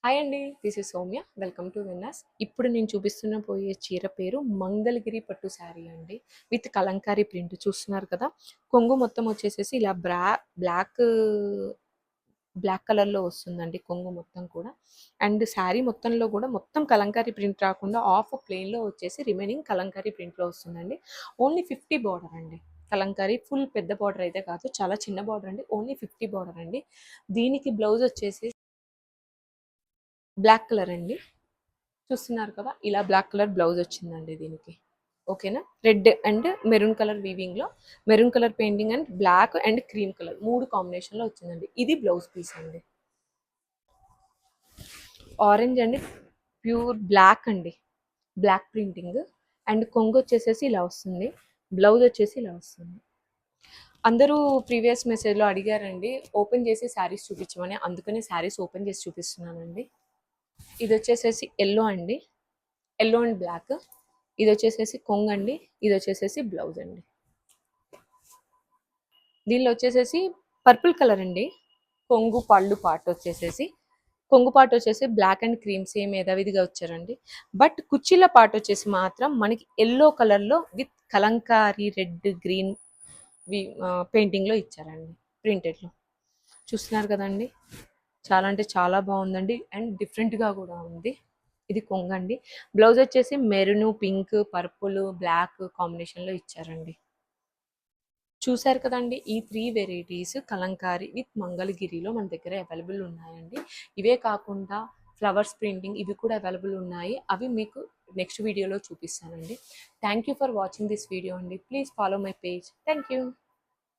Hi అండి. This is Soumya. Welcome to winners. ఇప్పుడు నేను చూపిస్తున్న చీర పేరు మంగళగిరి పట్టు శారీ అండి. విత్ కలంకారీ ప్రింట్ చూస్తున్నారు కదా! కొంగు మొత్తం వచ్చేసేసి ఇలా బ్లాక్ బ్లాక్ కలర్‌లో వస్తుందండి కొంగు మొత్తం కూడా. అండ్ శారీ మొత్తంలో కూడా మొత్తం కలంకారీ ప్రింట్ రాకుండా హాఫ్ ప్లెయిన్‌లో వచ్చేసి రిమైనింగ్ కలంకారీ ప్రింట్‌లో వస్తుందండి. ఓన్లీ 50 బార్డర్ అండి. కలంకారీ ఫుల్ పెద్ద బార్డర్ అయితే కాదు. చాలా చిన్న బార్డర్ అండి. ఓన్లీ 50 బార్డర్ అండి. దీనికి బ్లౌజ్ వచ్చేసి బ్లాక్ కలర్ అండి. చూస్తున్నారు కదా! ఇలా బ్లాక్ కలర్ బ్లౌజ్ వచ్చిందండి దీనికి. ఓకేనా? రెడ్ అండ్ మెరూన్ కలర్ వీవింగ్‌లో maroon colour painting and black and cream colour 3 కాంబినేషన్‌లో వచ్చిందండి. ఇది బ్లౌజ్ పీస్ అండి. ఆరెంజ్ అండ్ ప్యూర్ బ్లాక్ అండి. బ్లాక్ ప్రింటింగ్ అండ్ కొంగు వచ్చేసేసి ఇలా వస్తుంది. బ్లౌజ్ వచ్చేసి ఇలా వస్తుంది. అందరూ ప్రీవియస్ మెసేజ్‌లో అడిగారండి ఓపెన్ చేసి శారీస్ చూపించమని. అందుకనే శారీస్ ఓపెన్ చేసి చూపిస్తున్నానండి. ఇది వచ్చేసేసి యెల్లో అండి. Yellow and black. ఇది వచ్చేసేసి కొంగండి. ఇది వచ్చేసేసి బ్లౌజ్ అండి. దీనిలో వచ్చేసేసి పర్పుల్ కలర్ అండి. కొంగు పళ్ళు పార్ట్ వచ్చేసేసి కొంగు పార్ట్ వచ్చేసి బ్లాక్ అండ్ క్రీమ్ సేమ్ యథావిధిగా వచ్చారండి. బట్ కుర్చీల పార్ట్ వచ్చేసి మాత్రం మనకి యెల్లో కలర్లో విత్ కలంకారీ రెడ్ గ్రీన్ పెయింటింగ్లో ఇచ్చారండి. ప్రింటెడ్లో చూస్తున్నారు కదండి. చాలా అంటే చాలా బాగుందండి అండ్ డిఫరెంట్గా కూడా ఉంది. ఇది కొంగండి. బ్లౌజ్ వచ్చేసి మెరూన్ పింక్ పర్పుల్ బ్లాక్ కాంబినేషన్లో ఇచ్చారండి. చూసారు కదండి. ఈ 3 వెరైటీస్ కలంకారీ విత్ మంగళగిరిలో మన దగ్గర అవైలబుల్ ఉన్నాయండి. ఇవే కాకుండా ఫ్లవర్స్ ప్రింటింగ్ ఇవి కూడా అవైలబుల్ ఉన్నాయి. అవి మీకు నెక్స్ట్ వీడియోలో చూపిస్తానండి. Thank you for watching this video అండి. Please follow my page. Thank you.